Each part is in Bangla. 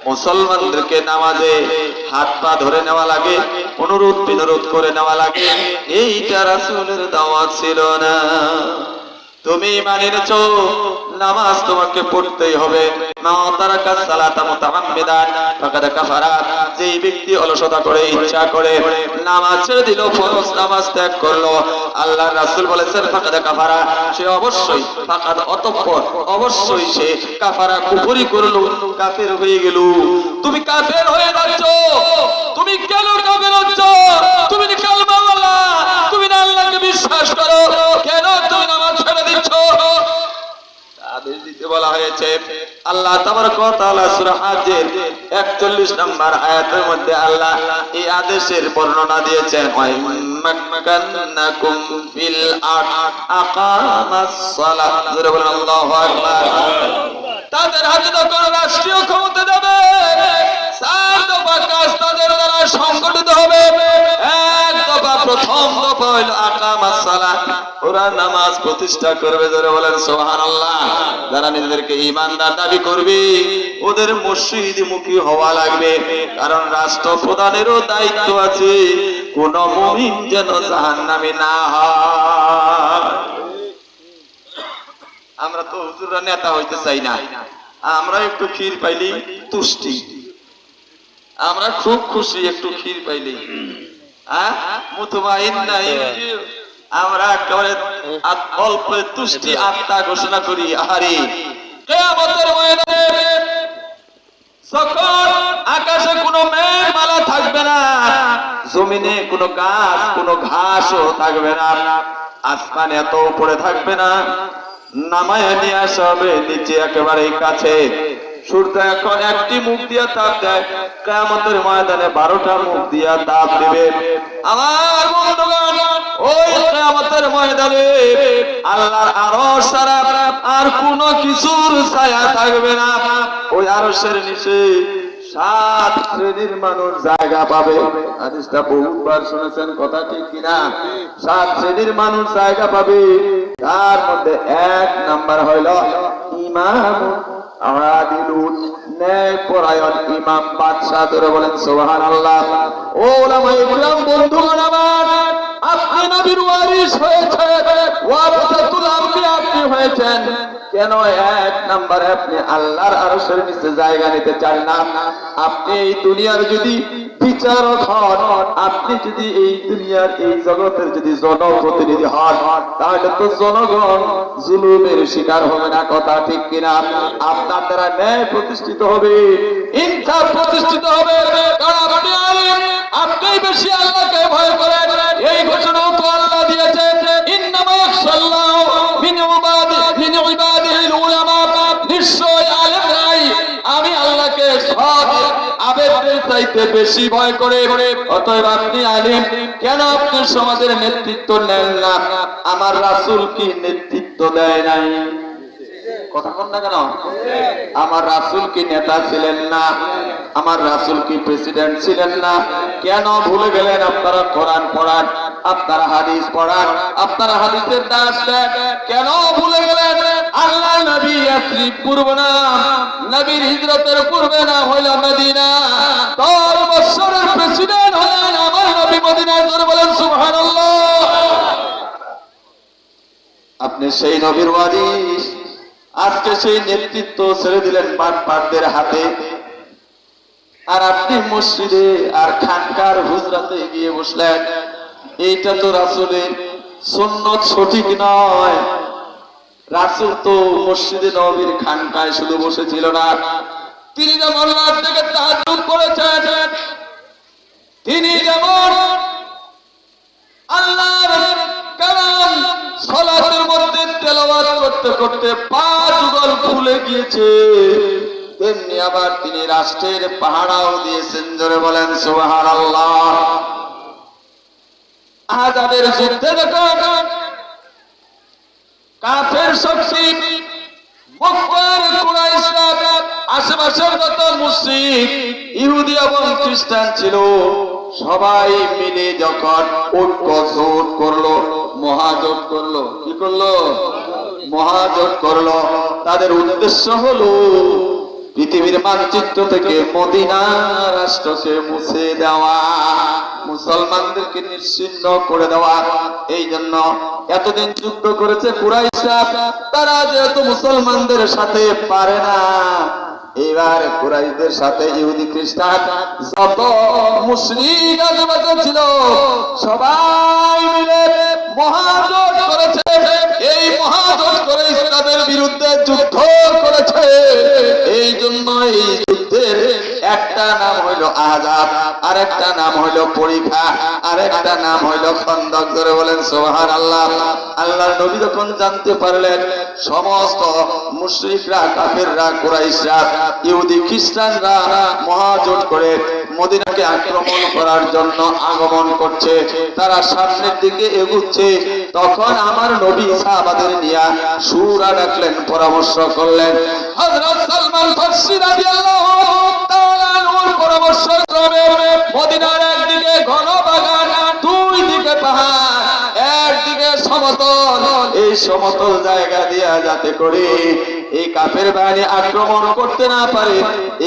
মুসলমানদেরকে নামাজে হাত পা ধরে নেওয়া লাগে, অনুরোধ বিনোরোধ করে নেওয়া লাগে, এইটা রাসূলের দাওয়াত ছিল না। তুমি মানিয়েছো নামাজ তোমাকে পড়তেই হবে। মা তারাকা সালাতা মুতাআম্মিদান ফাকাদ কাফারা, যেই ব্যক্তি অলসতা করে ইচ্ছা করে নামাজ ছেড়ে দিল, ফরজ নামাজ ত্যাগ করলো, আল্লাহর রাসূল বলেছেন ফাকাদ কাফারা, সে অবশ্যই ফাকাদ অতঃপর অবশ্যই সে কাফারা, কুফরি করলো, কাফের হয়ে গেল। তুমি কাফের হয়ে যাচ্ছ, তুমি কেন কাফের হচ্ছ? তুমি কালমাওয়ালা, তুমি না আল্লাহকে বিশ্বাস করো, কেন তুমি নামাজ ছেড়ে দিচ্ছ? আদেশ দিতে বলা হয়েছে। আল্লাহ তাবারক ওয়া তাআলা সূরা হাজের 41 নম্বর আয়াতের মধ্যে আল্লাহ এই আদেশের বর্ণনা দিয়েছেন, ওয়াইম্মাকান্নাকুম ফিল আরদ আকামাস সালাহ। জোরে বলেন আল্লাহু আকবার। তাদের হাতে যখন রাষ্ট্রীয় ক্ষমতা দেবে, চার দফা কাজ তাদের দ্বারা সংগঠিত হবে। এক দফা, প্রথম দফা হইল আকামাস সালাহ, ওরা নামাজ প্রতিষ্ঠা করবে। জোরে বলেন সুবহানাল্লাহ। যারা নিজেদেরকে ঈমানদার দাবি করবে ওদের মসজিদমুখী হওয়া লাগবে, কারণ রাষ্ট্রপ্রধানেরও দায়িত্ব আছে কোন মুমিন যেন জাহান্নামী না হয়। আমরা তো হুজুররা নেতা হইতে চাই না, আমরা একটু ক্ষীর পাইলেই তুষ্টি, আমরা খুব খুশি একটু ক্ষীর পাইলেই। মুতমাইন্না, আমরা একেবারে অল্প তুষ্টি আত্মা ঘোষণা করি। আহারে কিয়ামতের ময়দানে যখন আকাশে কোনো মেঘমালা থাকবে না, জমিনে কোনো গাছ কোনো ঘাসও থাকবে না, আসমান এত উপরে থাকবে না, নামায় নিয়ে আসা হবে নিচে একেবারে কাছে। সূর্য এখন একটি মুখ দিয়া তাপ দেয়, কিয়ামতের ময়দানে 12টা মুখ দিয়া তাপ দিবে। আমার বন্ধুগণ, ওই কিয়ামতের ময়দানে আল্লাহর আরশ ছাড়া আর কোনো কিছুর ছায়া থাকবে না। ওই আরশের নিচে 7 শ্রেণীর মানুষ জায়গা পাবে। হাদিসটা বহুবার শুনেছেন, কথা ঠিক কিনা? 7 শ্রেণীর মানুষ জায়গা পাবে। তার মধ্যে 1 নাম্বার হইল ইমাম আদিলুন, ন্যায়পরায়ণ ইমাম, বাদশা। ধরে বলেন সুবহানাল্লাহ। ও ওলামায়ে কিরাম, বন্ধুগণ আমার, আপনি নবীর ওয়ারিস হয়েছেন, ওয়ারাসাতুল আম্বিয়া আপনি হয়েছেন, কেন 1 নম্বরে আপনি আল্লাহর আরশের নিচে জায়গা নিতে চান না? আপনি এই দুনিয়ার যদি বিচারক হন, আপনি যদি এই দুনিয়ার এই জগতের যদি জনপ্রতিনিধি হন, তাহলে তো জনগণ জুলুমের শিকার হবে না, কথা ঠিক কিনা? আপনার দ্বারা ন্যায় প্রতিষ্ঠিত হবে, ইনসাফ প্রতিষ্ঠিত হবে, কারণ আপনি আলেম, আপনি বেশি আল্লাহকে ভয় করেন। এই ঘোষণাও তো আল্লাহ দিয়েছেন, ইন্নামা ইয়াখশাল্লাহু মিন ইবাদিহিল উলামা, নিশ্চয় আলেমরাই আমি আল্লাহকে সৎ আবেগের চাইতে বেশি ভয় করে। অতএব আপনি আলেম, কেন আপনি সমাজের নেতৃত্ব নেন না? আমার রাসূল কি নেতৃত্ব দেয় নাই? কথা বল না কেন? আমার রাসূল কি নেতা ছিলেন না? আমার রাসূল কি প্রেসিডেন্ট ছিলেন না? কেন ভুলে গেলেন? আপনারা কোরআন পড়ান, আপনারা হাদিস পড়ান, আপনারা হাদিসের দাস দেন, কেন ভুলে গেলেন? আল্লাহ নবী ইয়াসরিব পূর্ব না, নবীর হিজরতের পূর্বে না হইল মদিনা, 10 বছরের প্রেসিডেন্ট হলেন আমার নবী মদিনায়। ধরে বলেন সুবহানাল্লাহ। আপনি সেই নবীর ওয়ারিস, আজকে সেই নেতৃত্ব ছেড়ে দিলেন বাটপারদের হাতে, আর আপনি মসজিদে আর খানকার হুজরাতে গিয়ে বসলেন। এইটা তো রাসূলের সুন্নাত সঠিক নয়। রাসূল তো মসজিদে নববীর খানকায় শুধু বসেছিল না, তিনি যেমন রাত থেকে তাহাজ্জুদ করেছেন, তিনি যেমন আল্লাহর কালাম সালাতের মধ্যে তেলাওয়াত করতে করতে পা যুগল ফুলে গিয়েছে, তেমনি আবার তিনি রাষ্ট্রের পাহারাও দিয়েছেন। জোরে বলেন সুবহানাল্লাহ। আযাবের যুদ্ধে যখন কাফের শক্তি মক্কার কুরাইশরা, আশেপাশের যত মুশরিক ইহুদি এবং খ্রিস্টান ছিল, সবাই মিলে যখন ঐক্য জোট করলো, মহাজোট করলো, কি করলো? মহাজোট করলো। তাদের উদ্দেশ্য হলো পৃথিবীর মানচিত্র থেকে মদিনা রাষ্ট্রকে মুছে দেওয়া, মুসলমানদেরকে নিশ্চিহ্ন করে দেওয়া। এই জন্য এতদিন যুদ্ধ করেছে কুরাইশরা, তারা যেহেতু মুসলমানদের সাথে পারে না, এবার কুরাইশদের সাথে ইহুদি খ্রিস্টান যত মুশরিক আশেপাশে ছিল সবাই মিলে মহাজোট করেছে। এই মহাজোট করে ইসলামের বিরুদ্ধে যুদ্ধ করেছে। এই জন্য এই যুদ্ধের একটা নাম হইল আযাব, আর একটা নাম হইল পরীক্ষা, আর একটা নাম হইল খন্দক। ধরে বলেন সুবহানাল্লাহ। আল্লাহর নবী যখন জানতে পারলেন সমস্ত মুশরিকরা, কাফেররা, কুরাইশরা, ইহুদি খ্রিস্টানরা মহাজোট করে মদিনাকে আক্রমণ করার জন্য আগমন করছে, তারা সামনের দিকে এগুচ্ছে, তখন আমার নবী সাহাবাদের নিয়ে সূরা ডাকলেন, পরামর্শ করলেন। হযরত সালমান ফারসি রাদিয়াল্লাহু তাআলা নূর পরামর্শ ক্রমে মদিনার একদিকে ঘন বাগান, দুই দিকে পাহাড়, একদিকে সমতল, এই সমতল জায়গা দিয়া যাতে করে এই কাফের বাহিনী আক্রমণ করতে না পারে,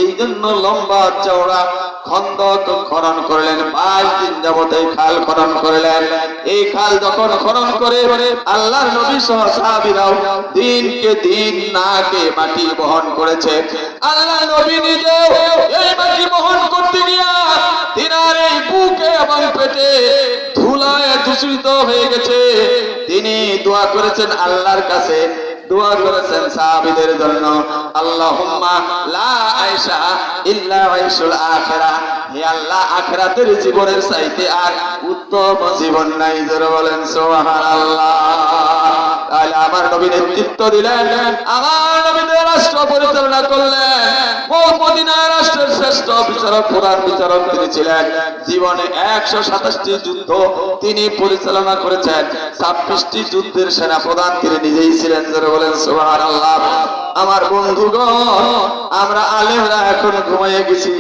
এই জন্য লম্বা চওড়া খন্দক খনন করলেন। 5 দিন যাবত এই খাল খনন করলেন। এই খাল যখন খনন করে আল্লাহর নবী সহ সাহাবীরাও দিনকে দিন নাকে মাটি বহন করেছে। আল্লাহর নবী নিজেও এই মাটি বহন করতে গিয়া তিনার এই বুকে এবং পেটে ধুলায় দূষিত হয়ে গেছে। তিনি দোয়া করেছেন আল্লাহর কাছে, দোয়া করেছেন সাহাবীদের জন্য, আল্লাহুম্মা লা আয়শা ইল্লা আয়শুল আখিরাহ, হে আল্লাহ আখিরাতের জীবনের চাইতে আর উত্তম জীবন নাই। জোরে বলেন সুবহানাল্লাহ। তাহলে আমার নবী নেতৃত্ব দিলেন, আমার নবী রাষ্ট্র পরিচালনা করলেন। মদিনা রাষ্ট্রের শ্রেষ্ঠ বিচারক, প্রধান বিচারক তিনি ছিলেন। জীবনে 127টি যুদ্ধ তিনি পরিচালনা করেছেন। 26টি যুদ্ধের সেনা প্রধান তিনি নিজেই ছিলেন। জোরে বলেন সুবহানাল্লাহ। আমার বন্ধুগণ, আমরা আলেমরা এখন ঘুমিয়ে গেছি,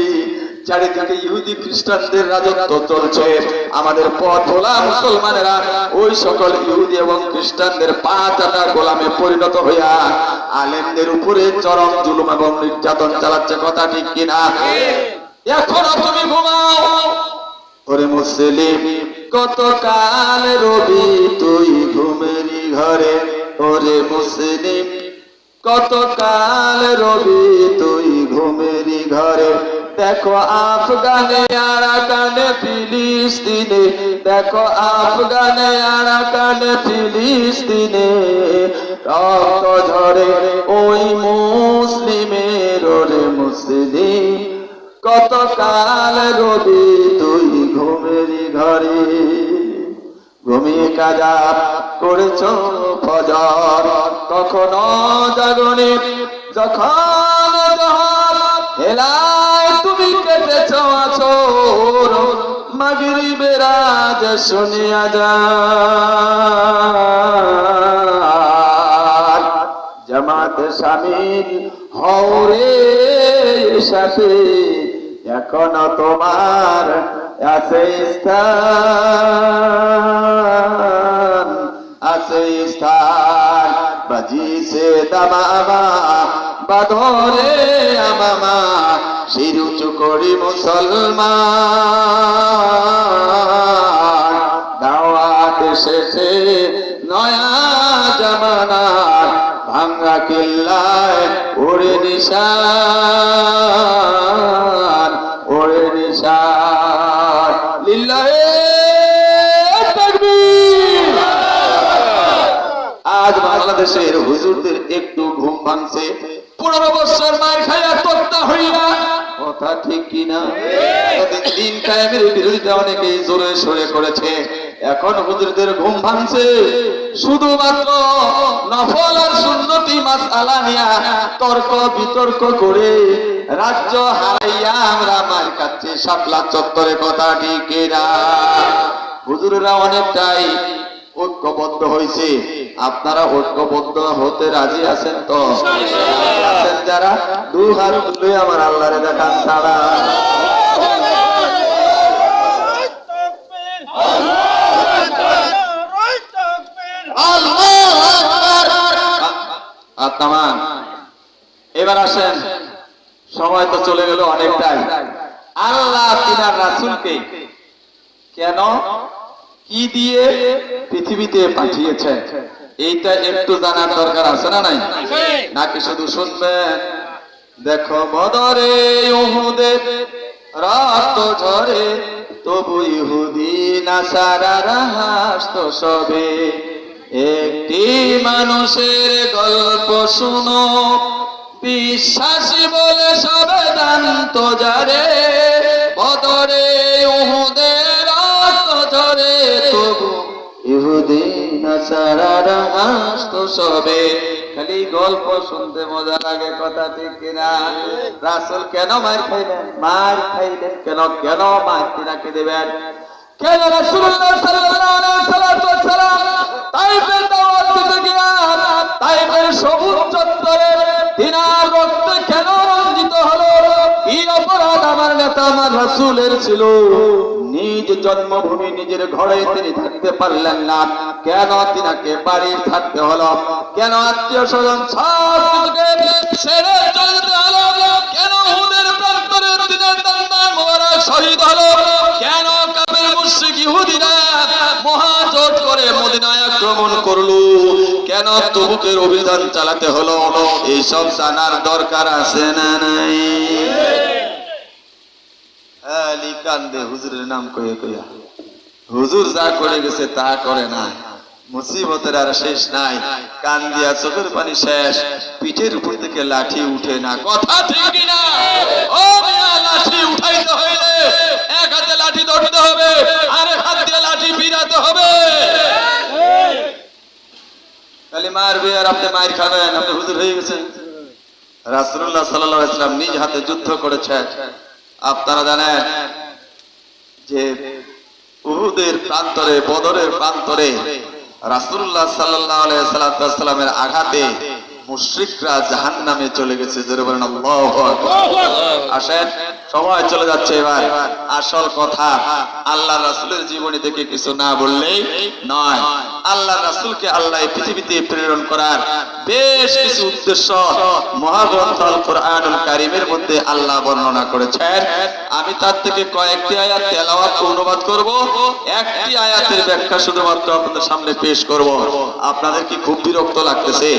চারিদিকে ইহুদি খ্রিস্টানদের রাজত্ব চলছে। আমাদের পথ ভোলা মুসলমানেরা ওই সকল ইহুদি এবং খ্রিস্টানদের পা চাটা গোলামে পরিণত হইয়া আলেমদের উপরে চরম জুলুম এবং নির্যাতন চালাচ্ছে। কথা ঠিক কিনা? এখন তুমি ঘুমাও। ওরে মুসলিম, কতকাল রবি তুই ঘুমেরি ঘরে? ওরে মুসলিম, কতকাল রবি তুই ঘুমেরি ঘরে? দেখো আফগানে আরাকানে ফিলিস্তিনে, দেখো আফগানে আরাকানে ফিলিস্তিনে রক্ত ঝরে ওই মুসলিমের। ওরে মুসলিম, কতকাল রবি তুই ঘুমেরি ঘরে? ঘুমিয়ে কাজা করেছ ফজর, কখনো জাগনি যখন হেলায় তুমি কেটেছ আছর। মাগরিবের আজ শুনিয়া যান, জামাতে শামিল হও রে সাথে, এখনো তোমার আছে স্থান, আছে স্থান। বাজিছে দামামা বাঁধরে আমামা, শির উঁচু করি মুসলমান। দাওয়াত এসেছে নয়া জামানার, ভাঙ্গা কিল্লায় ওরে নিশান, ওরে নিশান। লিল্লাহে তাকবীর। আজ বাংলাদেশের হুজুরদের একটু ঘুম ভাঙছে। 15 বছর মায়ের খায়া তক্তা হইয়া, কথা ঠিক কিনা? দিন কায়েমের বিরোধিতা অনেকেই জোরে সোরে করেছে। এখন হুজুরদের ঘুম ভাঙছে। শুধুমাত্র নফল আর সুন্নতি মাসআলা নিয়া তর্ক বিতর্ক করে রাজ্য হারাইয়া আমরা মার কাছে শাপলা চত্বরে। কথা ঠিক কিনা? হুজুরেরা অনেকটাই ঐক্যবদ্ধ হয়েছে। আপনারা ঐক্যবদ্ধ হতে রাজি আছেন তো? আছেন যারা? 2 হাত তুলে আমার আল্লাহরে দেখান তারা। এবার আসেন সময় তো চলে গেল অনেকটাই। আল্লাহ তিনার রাসূলকে কেন কি দিয়ে পৃথিবীতে পাঠিয়েছেন এইটা একটু জানার দরকার আছে না নাই? নাকি শুধু শুনবেন? দেখো বদরে উহুদের রক্ত ঝরে, তবু ইহুদি নাসারারা হাসতো সবে। একটি মানুষের গল্প শুনো, বিশ্বাসী বলে সবে জানতো যারে। বদরে উহুদের রক্ত ঝরে, তবু ইহুদি নাসারারা হাসতো সবে। খালি গল্প শুনতে মজা লাগে, কথা ঠিক কিনা? রাসূল কেন মার খাইলেন? মার খাইলেন কেন? কেন মার তিনাকে দেবেন? কেন রাসূলুল্লাহ সাল্লাল্লাহু আলাইহি ওয়াসাল্লাম তাইফের দাওয়াত দিতে গিয়া তাইফের সবুজ চত্বরে তিনার রক্তে কেন রঞ্জিত হলো? কি অপরাধ আমার নেতা আমার রাসূলের ছিল? নিজ জন্মভূমি নিজের ঘরে তিনি থাকতে পারলেন না, কেন তিনাকে বাড়ি থাকতে হলো? কেন আত্মীয় স্বজন সব কিছুকে ছেড়ে চলে যেতে হলো? কেন উহুদের প্রান্তরে তিনার সন্তান মোবারক শহীদ হলো? কেন কাফের মুশরিক ইহুদিরা মহাজোট করে মদিনায় আক্রমণ করলো? কেন তবুকের অভিযান চালাতে হলো? এইসব জানার দরকার আছে না নাই? আলী কান্দে হুজুরের নাম কয়ে কইয়া, হুজুর যা করে গেছে তা করে না, মুসিবতের আর শেষ নাই। কান দিয়া চোখের পানি শেষ, পিঠের উপর থেকে লাঠি উঠে না, কথা ঠিক না? ও মিয়া, লাঠি উঠাইতে হইলে এক হাতে লাঠি ধরতে হবে, আরেক হাত দিয়ে লাঠি বিরাতে হবে। খালি মারবে আর আপনি মার খাবেন, আপনি হুজুর হয়ে গেছেন। রাসূলুল্লাহ সাল্লাল্লাহু আলাইহি ওয়াসাল্লাম নিজ হাতে যুদ্ধ করেছেন। আপনারা জানেন যে উহুদের প্রান্তরে, বদরের প্রান্তরে রাসূলুল্লাহ সাল্লাল্লাহু আলাইহি ওয়াসাল্লামের আঘাতে মুশরিকরা জাহান্নামে চলে গেছে। জোরে বলেন আল্লাহু আকবার। আসেন, সময় চলে যাচ্ছে, এবার আসল কথা। আল্লাহ রাসূলের জীবনী থেকে কিছু না বললেই নয়। আল্লাহ রাসূলকে আল্লাহ এই পৃথিবীতে প্রেরণ করার বেশ কিছু উদ্দেশ্য মহাগ্রন্থ আল কোরআনুল কারীমের মধ্যে আল্লাহ বর্ণনা করেছেন। আমি তার থেকে কয়েকটি আয়াত তেলাওয়াত অনুবাদ করব, একটি আয়াতের ব্যাখ্যা শুধুমাত্র আপনাদের সামনে পেশ করব। আপনাদের কি খুব বিরক্ত লাগতেছে?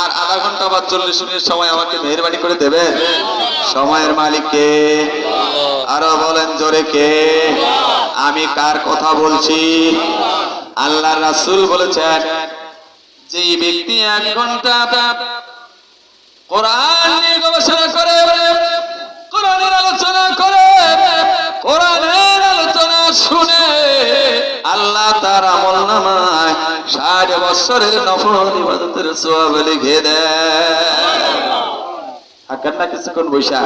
আর আধা ঘন্টা বা 40 মিনিট সময় আমাকে মেহেরবানি করে দেবেন? সময়ের মালিক কে? আরো বলেন জোরে কে? আমি কার কথা বলছি? আল্লাহ রাসূল বলেছেন, যে ব্যক্তি 1 ঘন্টা কোরআন নিয়ে গবেষণা করে, কোরআনের আলোচনা করে, কোরআনের আলোচনা শুনে, আল্লাহ তার আমলনামায় 60 বছরের নফল ইবাদতের সওয়াব লিখে দেয়। থাকেন না কিছুক্ষণ বৈশা,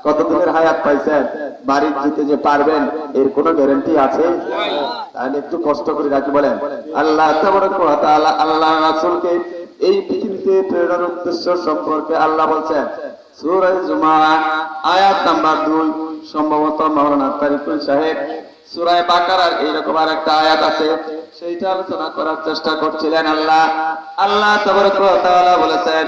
কতদিনের হায়াত পাইছেন? বাড়ির যেতে যে পারবেন এর কোনো গ্যারান্টি আছে? তাহলে একটু কষ্ট করে রাখি। বলেন আল্লাহ তাবারক ওয়া তাআলা আল্লাহ রাসূলকে এই পৃথিবীতে প্রেরণার উদ্দেশ্য সম্পর্কে আল্লাহ বলছেন সূরা জুমআ আয়াত নাম্বার 2। সম্ভবত মাওলানা তারিকুল সাহেব সূরা বাকারার এইরকম আরেকটা আয়াত আছে, সেইটা আলোচনা করার চেষ্টা করছিলেন। আল্লাহ তাবারক ওয়া তাআলা বলেছেন,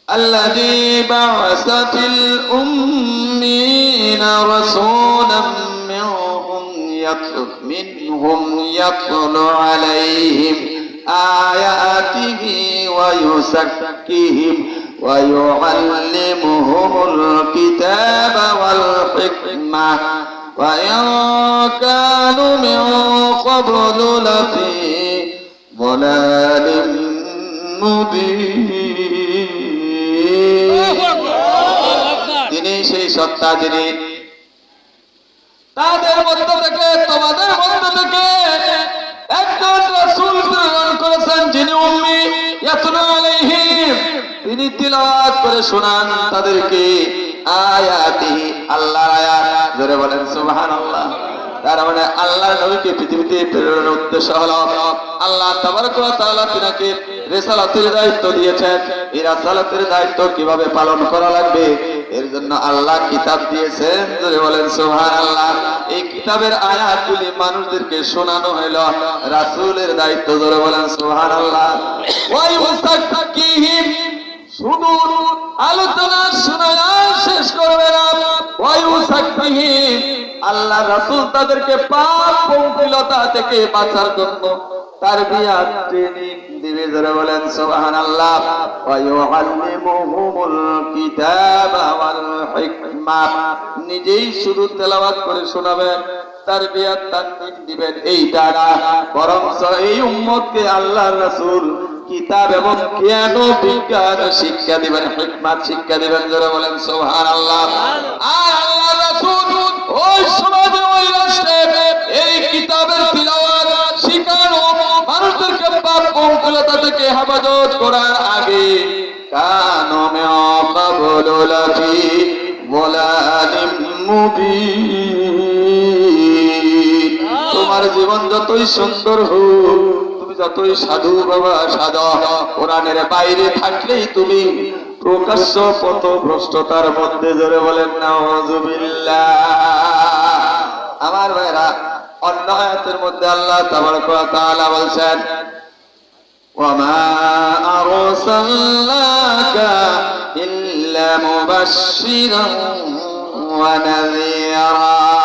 الذي بعث في الأمين رسولا منهم يتلو عليهم آياته ويزكيهم ويعلمهم الكتاب والحكمة وإن كانوا من قبل لفي ضلال مبين। তিনি সেই সত্তা যিনি তাদের মধ্য থেকে, তোমাদের মধ্য থেকে একজন রাসূল প্রেরণ করেছেন, যিনি উম্মি, ইয়াতলু আলাইহিম, তিনি তিলাওয়াত করে শোনান তাদেরকে আয়াতিহি, আল্লাহর আয়াত। জোরে বলেন সুবহানাল্লাহ। তার মানে আল্লাহর নবীকে পৃথিবীতে প্রেরণের উদ্দেশ্য হলো আল্লাহ তাবারক ওয়া তাআলা তিনাকে রিসালাতের দায়িত্ব দিয়েছেন। এই রিসালাতের দায়িত্ব কিভাবে পালন করা লাগবে এর জন্য আল্লাহ কিতাব দিয়েছেন। জোরে বলেন সুবহানাল্লাহ। এই কিতাবের আয়াতগুলি মানুষদেরকে শোনানো হলো রাসূলের দায়িত্ব। জোরে বলেন সুবহানাল্লাহ। ওয়া ইউসাক্কিহিম, শুধু আলোচনা শোনায়া শেষ করবে না, ওয়ায়ুসাক্কিহিম, আল্লাহ রাসূল তাদেরকে পাপ পঙ্কিলতা থেকে বাঁচার জন্য তারবিয়াত ট্রেনিং দিবে। যারা বলেন সুবহানাল্লাহ। ওয়ায়ুআল্লিমুহুমুল কিতাবা ওয়াল হিকমা, নিজেই শুধু তেলাওয়াত করে শোনাবেন, তারবিয়াত তানবিহ দিবেন। এইটা না, বরং এই উম্মতকে আল্লাহর রাসূল কিতাব এবং জ্ঞান ও বিজ্ঞান শিক্ষা দিবেন, হিকমত শিক্ষা দিবেন। যারা বলেন সুবহানাল্লাহ। আর আল্লাহর রাসূল ওই সমাজে ওই রাষ্ট্রে এই কিতাবের তিলাওয়াত শিখানো, মানুষদেরকে পাপ পঙ্কিলতা থেকে হেফাজত করার আগে কানু মিন ক্বাবলু লাফি যালালিম মুবিন। তোমার জীবন যতই সুন্দর হোক, তুমি যতই সাধু বাবা সাধা, কোরআনের বাইরে থাকলেই তুমি প্রকাশ্য পথভ্রষ্টতার মধ্যে। জোরে বলেন নাউযুবিল্লাহ। আমার ভাইরা, অন্য আয়াতের মধ্যে আল্লাহ তাবারক ওয়া তাআলা বলছেন, ওয়ামা আরসালনাকা ইল্লা মুবাশশিরান ওয়া নাযীরা।